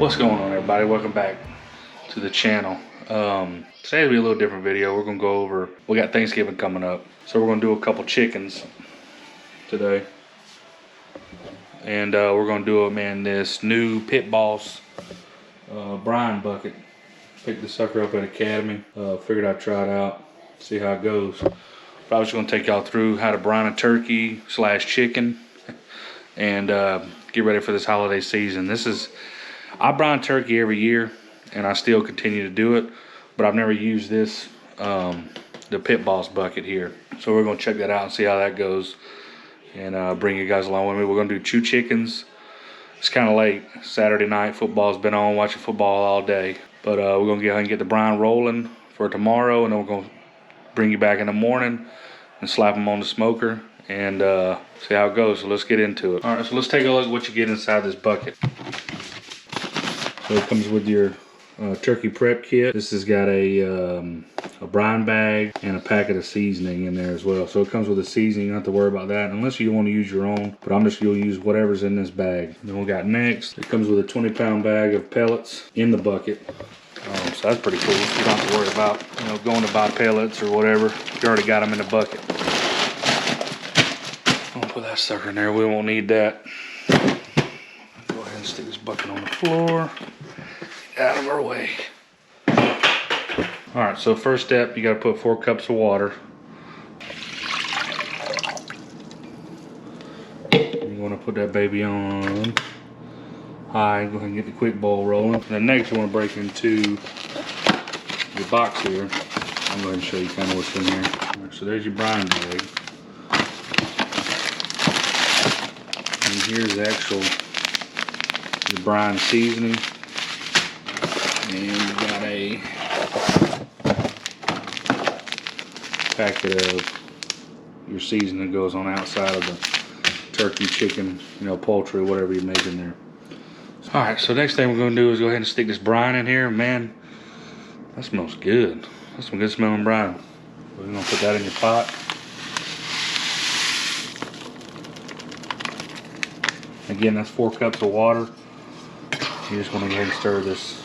What's going on, everybody? Welcome back to the channel. Today will be a little different video. We're gonna go over, we got Thanksgiving coming up, so we're gonna do a couple chickens today, and we're gonna do them in this new Pitboss brine bucket. Picked the sucker up at Academy. Figured I'd try it out, see how it goes. But I was gonna take y'all through how to brine a turkey / chicken, and get ready for this holiday season. I brine turkey every year, and I still continue to do it, but I've never used this, the Pitboss bucket here. So we're gonna check that out and see how that goes, and bring you guys along with me. We're gonna do 2 chickens. It's kind of late. Saturday night, football's been on, watching football all day. But we're gonna go ahead and get the brine rolling for tomorrow, and then we're gonna bring you back in the morning and slap them on the smoker and see how it goes. So let's get into it. All right, so let's take a look at what you get inside this bucket. So it comes with your turkey prep kit. This has got a brine bag and a packet of seasoning in there as well. So it comes with a seasoning. You don't have to worry about that unless you want to use your own, but I'm just going to use whatever's in this bag. Then we got next, it comes with a 20-pound bag of pellets in the bucket. So that's pretty cool. You don't have to worry about, going to buy pellets or whatever. You already got them in the bucket. I'll put that sucker in there. We won't need that. Go ahead and stick this bucket on the floor. Out of our way. All right, so first step, you got to put 4 cups of water. You want to put that baby on high. Go ahead and get the quick boil rolling. And then next, you want to break into your box here. I'm going to show you kind of what's in here. All right, so there's your brine bag. And here's the actual brine seasoning. And you got a packet of your seasoning that goes on the outside of the turkey, chicken, poultry, whatever you're making there. All right, so next thing we're gonna do is go ahead and stick this brine in here. Man, that smells good. That's some good smelling brine. We're gonna put that in your pot. Again, that's 4 cups of water. You just want to go ahead and stir this.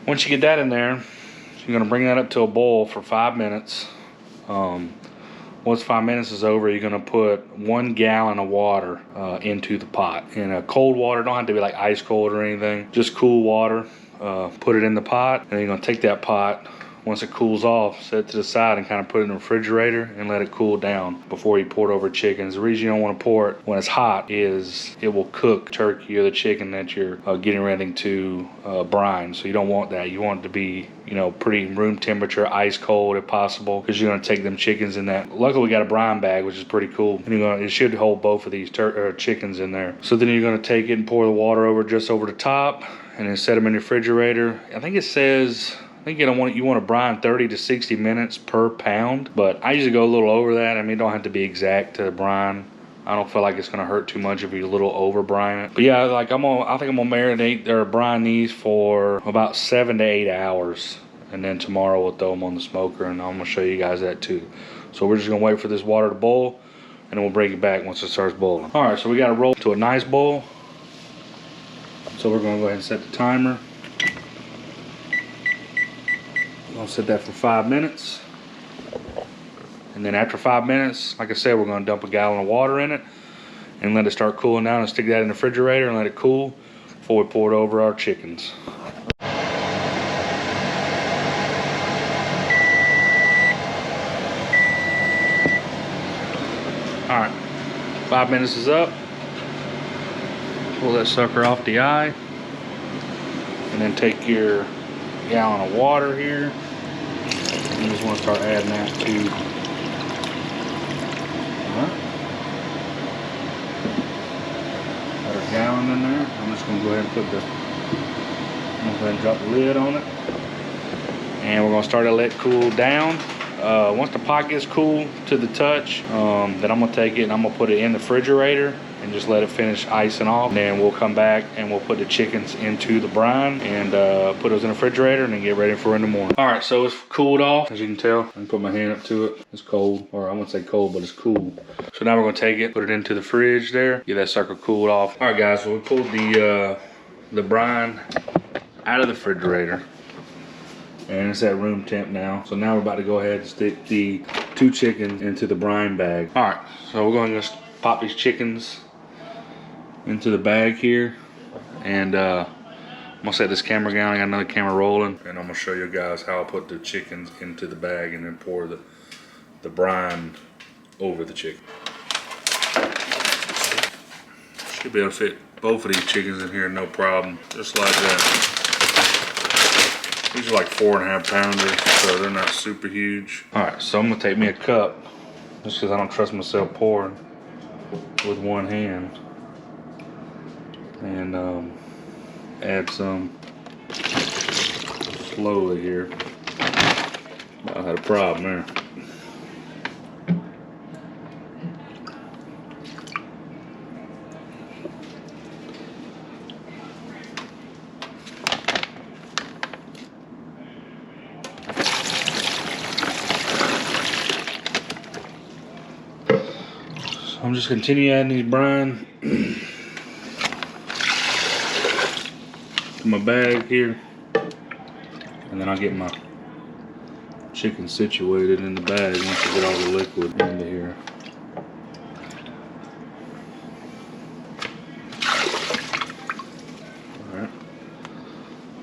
Once you get that in there, you're going to bring that up to a boil for 5 minutes. Once 5 minutes is over, you're going to put 1 gallon of water into the pot. And cold water, don't have to be like ice cold or anything, just cool water. Put it in the pot, and then you're going to take that pot. Once it cools off, set it to the side and kind of put it in the refrigerator and let it cool down before you pour it over chickens. The reason you don't want to pour it when it's hot is it will cook turkey or the chicken that you're getting ready to brine. So you don't want that. You want it to be, pretty room temperature, ice cold if possible, because you're going to take them chickens in that. Luckily, we got a brine bag, which is pretty cool. And it should hold both of these chickens in there. So then you're going to take it and pour the water just over the top, and then set them in the refrigerator. I think it says, you want to brine 30 to 60 minutes per pound, but I usually go a little over that. I mean, it don't have to be exact to brine. I don't feel like it's gonna hurt too much if you a little over brine it. But yeah, I think I'm gonna marinate or brine these for about 7 to 8 hours, and then tomorrow we'll throw them on the smoker, and I'm gonna show you guys that too. So we're just gonna wait for this water to boil, and then we'll bring it back once it starts boiling. All right, so we got to roll to a nice boil. So we're gonna go ahead and set the timer. I'll set that for 5 minutes, and then after 5 minutes, like I said, we're going to dump a gallon of water in it and let it start cooling down, and stick that in the refrigerator and let it cool before we pour it over our chickens. All right, 5 minutes is up. Pull that sucker off the eye, and then take your gallon of water here. You just want to start adding that to got our gallon in there. I'm just going to go ahead and drop the lid on it, and we're going to start to let it cool down. Once the pot gets cool to the touch, then I'm going to take it and I'm going to put it in the refrigerator and just let it finish icing off. And then we'll come back and we'll put the chickens into the brine and put those in the refrigerator and then get ready for in the morning. All right, so it's cooled off, as you can tell. I can put my hand up to it. It's cold, or I wouldn't say cold, but it's cool. So now we're gonna take it, put it into the fridge there, get that sucker cooled off. All right, guys, so we pulled the brine out of the refrigerator, and it's at room temp now. So now we're about to go ahead and stick the 2 chickens into the brine bag. All right, so we're going to just pop these chickens into the bag here, and I'm gonna set this camera down. I got another camera rolling, and I'm gonna show you guys how I put the chickens into the bag and then pour the brine over the chicken. Should be able to fit both of these chickens in here, no problem, just like that. These are like 4.5 pounders, so they're not super huge. All right, so I'm gonna take me a cup, just because I don't trust myself pouring with one hand, and add some slowly here. I had a problem there. I'm just continue adding these brine to my bag here, and then I'll get my chicken situated in the bag once I get all the liquid into here. Alright,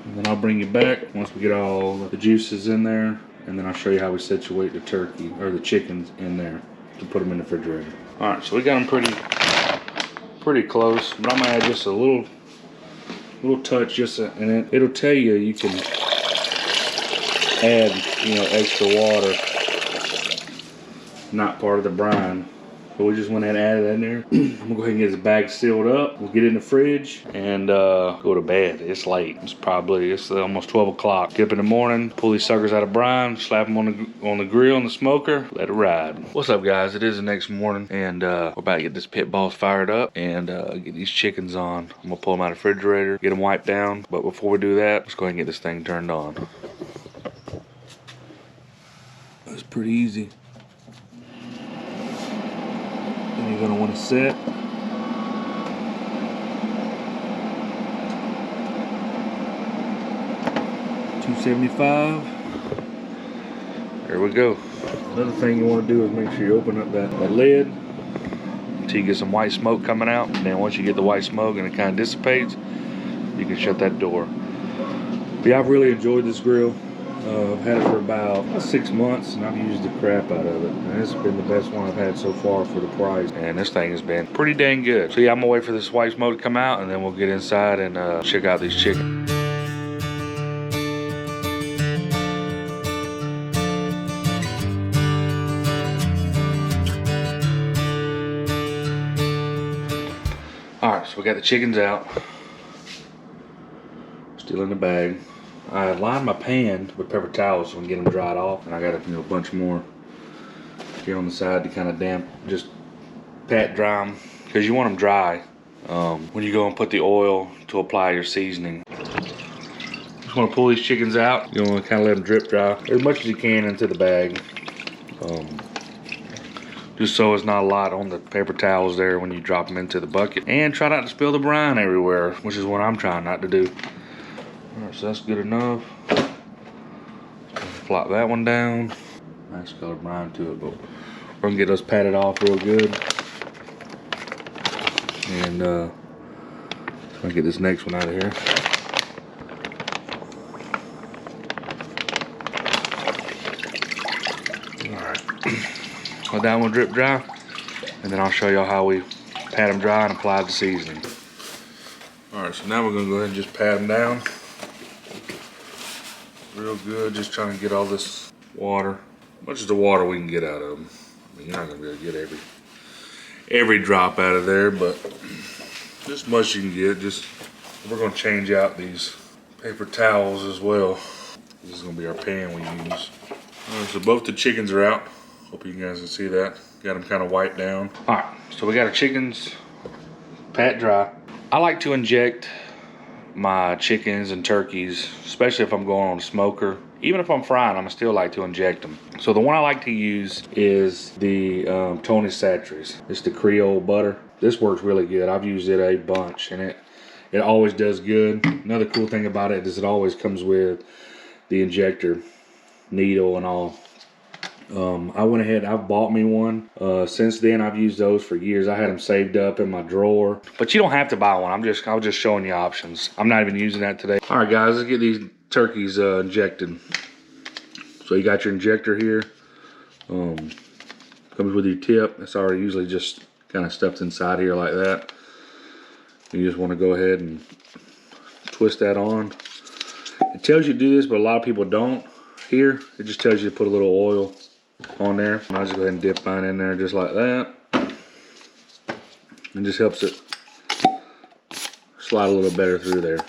and then I'll bring you back once we get all the juices in there, and then I'll show you how we situate the turkey, or the chickens in there, to put them in the refrigerator. Alright, so we got them pretty close, but I'm gonna add just a little touch, and it'll tell you you can add, extra water, not part of the brine. But we just went ahead and added that in there. I'm gonna go ahead and get this bag sealed up. We'll get it in the fridge and go to bed. It's late. It's almost 12 o'clock. Get up in the morning, pull these suckers out of brine, slap them on the grill, on the smoker, let it ride. What's up, guys? It is the next morning, and we're about to get this Pitboss fired up and get these chickens on. I'm gonna pull them out of the refrigerator, get them wiped down. But before we do that, let's go ahead and get this thing turned on. It's pretty easy. And you're gonna want to set. $275. There we go. Another thing you want to do is make sure you open up that lid until you get some white smoke coming out. And then once you get the white smoke and it kind of dissipates, you can shut that door. But yeah, I've really enjoyed this grill. I've had it for about 6 months, and I've used the crap out of it. And it's been the best one I've had so far for the price. And this thing has been pretty dang good. So yeah, I'm gonna wait for this white smoke to come out, and then we'll get inside and check out these chickens. All right, so we got the chickens out. Still in the bag. I lined my pan with paper towels so I can get them dried off, and I got a bunch more here on the side to kind of just pat dry them, because you want them dry when you go and put the oil to apply your seasoning. Just want to pull these chickens out. You want to kind of let them drip dry as much as you can into the bag, just so it's not a lot on the paper towels there when you drop them into the bucket. And try not to spill the brine everywhere, which is what I'm trying not to do. Alright, so that's good enough. Flop that one down. Nice color brine to it, but we're gonna get those patted off real good. And I'm gonna get this next one out of here. Alright, let that one drip dry, and then I'll show y'all how we pat them dry and apply the seasoning. Alright, so now we're gonna go ahead and just pat them down real good, just trying to get all this water, much as the water we can get out of them. I mean, you're not gonna be able to get every drop out of there, but just much you can get. Just, we're gonna change out these paper towels as well. This is gonna be our pan we use. Alright, so both the chickens are out. Hope you guys can see that. Got them kind of wiped down. Alright, so we got our chickens pat dry. I like to inject my chickens and turkeys, especially if I'm going on a smoker. Even if I'm frying them, I still like to inject them. So the one I like to use is the Tony Chachere's. It's the Creole butter. This works really good. I've used it a bunch, and it always does good. Another cool thing about it is it always comes with the injector needle and all. I went ahead, I've bought me one. Since then, I've used those for years. I had them saved up in my drawer. But you don't have to buy one. I was just showing you options. I'm not even using that today. All right, guys, let's get these turkeys injected. So you got your injector here. Comes with your tip. It's already usually just kind of stuffed inside here like that. You just want to go ahead and twist that on. It tells you to do this, but a lot of people don't. Here, it just tells you to put a little oil on there. I'll just go ahead and dip mine in there just like that. And just helps it slide a little better through there.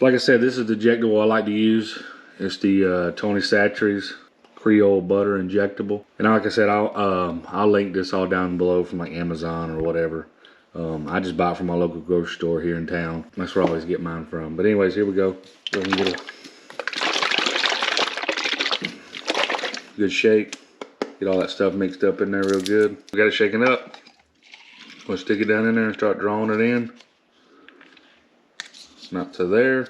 Like I said, this is the injectable I like to use. It's the Tony Chachere's Creole butter injectable. And like I said, I'll link this all down below from like Amazon or whatever. I just buy it from my local grocery store here in town. That's where I always get mine from. But anyways, here we go. Go ahead and get a good shake. Get all that stuff mixed up in there real good. We got it shaken up. We'll stick it down in there and start drawing it in. Not to there.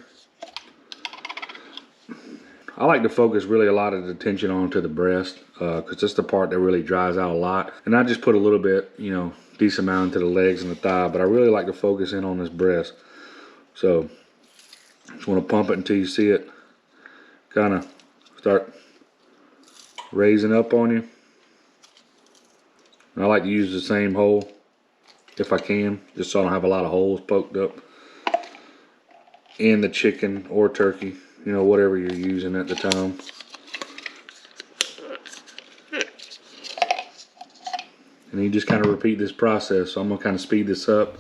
I like to focus really a lot of the attention onto the breast because that's the part that really dries out a lot. And I just put a little bit, you know, decent amount into the legs and the thigh, but I really like to focus in on this breast. So just want to pump it until you see it kind of start raising up on you. And I like to use the same hole if I can, just so I don't have a lot of holes poked up in the chicken or turkey, you know, whatever you're using at the time. And you just kind of repeat this process. So I'm gonna kind of speed this up.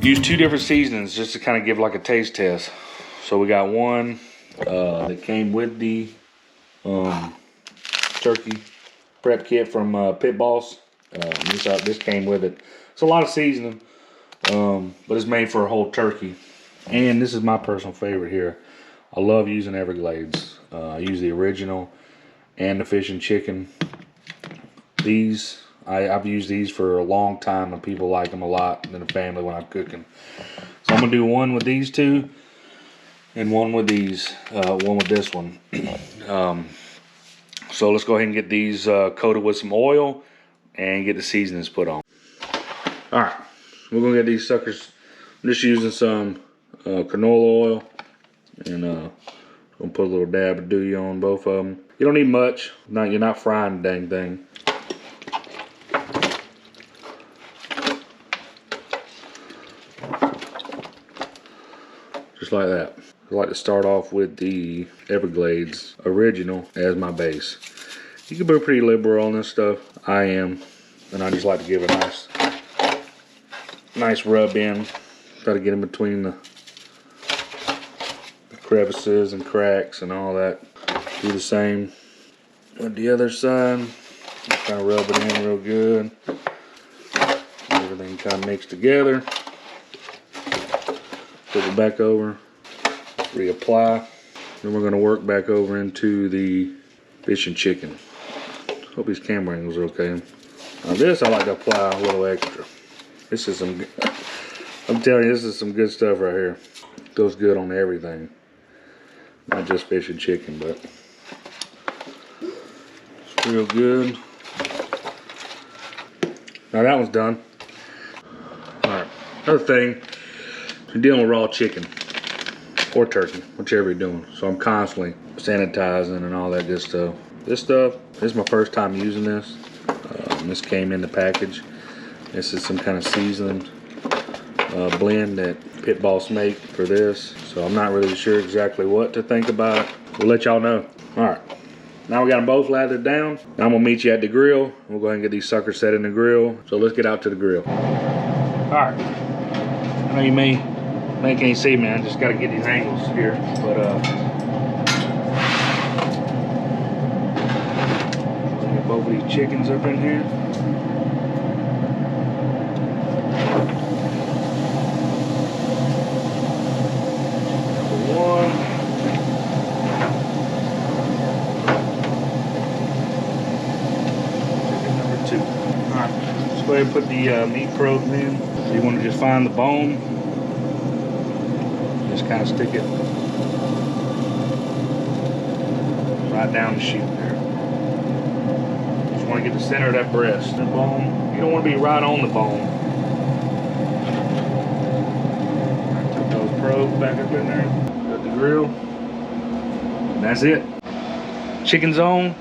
Use 2 different seasonings just to kind of give like a taste test. So we got one that came with the turkey prep kit from Pitboss. This came with it. It's a lot of seasoning, but it's made for a whole turkey. And this is my personal favorite here. I love using Everglades. I use the original and the fish and chicken. These, I've used these for a long time, and people like them a lot in the family when I'm cooking. So I'm gonna do one with these two, and one with these, one with this one. So let's go ahead and get these coated with some oil and get the seasonings put on. All right, we're gonna get these suckers. I'm just using some canola oil, and gonna put a little dab of Dewey on both of them. You don't need much. You're not frying the dang thing. Just like that. I like to start off with the Everglades original as my base. You can be pretty liberal on this stuff. I am, and I just like to give a nice rub in. Try to get in between the crevices and cracks and all that. Do the same with the other side. Kind of rub it in real good. Everything kind of mixed together. Flip it back over. Reapply. Then we're going to work back over into the fish and chicken. Hope his camera angles are okay. Now this I like to apply a little extra. This is some, I'm telling you, this is some good stuff right here. Goes good on everything. Not just fish and chicken, but it's real good. Now that one's done. Alright, another thing, you're dealing with raw chicken or turkey, whichever you're doing. So I'm constantly sanitizing and all that good stuff. This is my first time using this. This came in the package. This is some kind of seasoned blend that Pitboss make for this. So I'm not really sure exactly what to think about it. We'll let y'all know. Alright, now we got them both lathered down. Now I'm gonna meet you at the grill. We'll go ahead and get these suckers set in the grill. So let's get out to the grill. Alright, I know you may Man, can't see, man. Just gotta get these angles here. But get both of these chickens up in here. Number one. Chicken number two. Alright, let's go ahead and put the meat probes in. So you want to just find the bone. Just kind of stick it right down the chute there. Just want to get the center of that breast. The bone, you don't want to be right on the bone. Tuck those probes back up in there. Got the grill. And that's it. Chicken's on.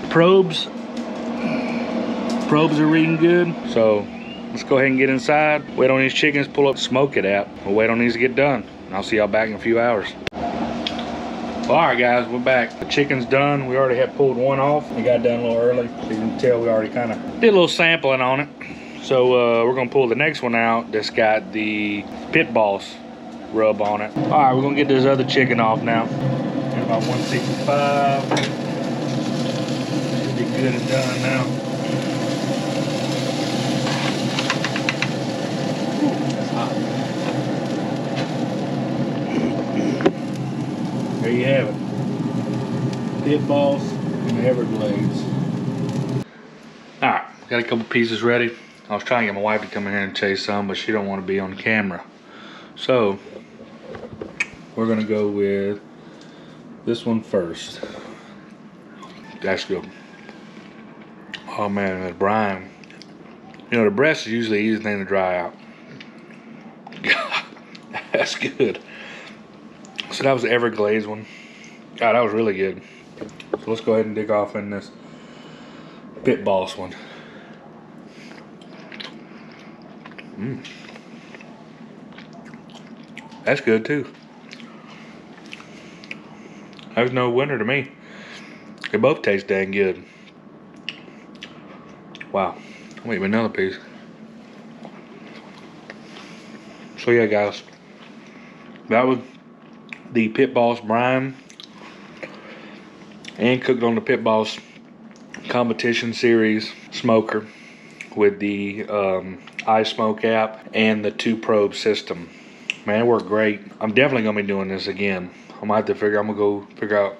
Probes. Probes are reading good. So let's go ahead and get inside. Wait on these chickens, pull up the smoke it out. We'll wait on these to get done. I'll see y'all back in a few hours. Well, all right, guys, we're back. The chicken's done. We already had pulled one off. We got done a little early. So you can tell we already kind of did a little sampling on it. So we're gonna pull the next one out that's got the Pitboss rub on it. All right, we're gonna get this other chicken off now. At about 165. Should be good and done now. There you have it. Pitboss and Everglades. Alright, got a couple pieces ready. I was trying to get my wife to come in here and chase some, but she don't want to be on camera. So, we're going to go with this one first. That's good. Oh man, that brine. You know, the breast is usually the easiest thing to dry out. That's good. So that was the Everglades one. God, that was really good. So let's go ahead and dig off in this Pitboss one. That's good too. There's no winner to me. They both taste dang good. Wow. I'll eat another piece. So yeah, guys. That was the Pitboss brine, and cooked on the Pitboss competition series smoker with the ice smoke app and the 2-probe system. Man, it worked great. I'm definitely gonna be doing this again. I'm gonna go figure out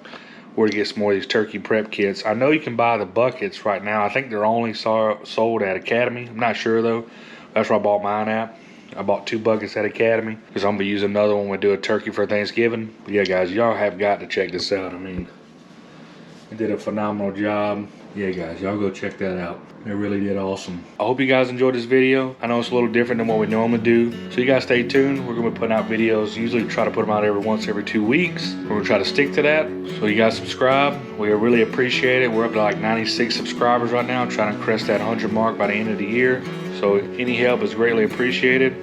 where to get some more of these turkey prep kits. I know you can buy the buckets right now. I think they're only sold at Academy. I'm not sure though. That's where I bought mine at. I bought 2 buckets at Academy because I'm gonna be using another one when we do a turkey for Thanksgiving. But yeah, guys, y'all have got to check this out. I mean, it did a phenomenal job. Yeah, guys, y'all go check that out. It really did awesome. I hope you guys enjoyed this video. I know it's a little different than what we normally do. So you guys stay tuned. We're gonna be putting out videos. Usually try to put them out every 2 weeks. We're gonna try to stick to that. So you guys subscribe. We really appreciate it. We're up to like 96 subscribers right now. I'm trying to crest that 100 mark by the end of the year. So any help is greatly appreciated.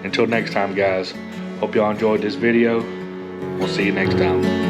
Until next time, guys. Hope y'all enjoyed this video. We'll see you next time.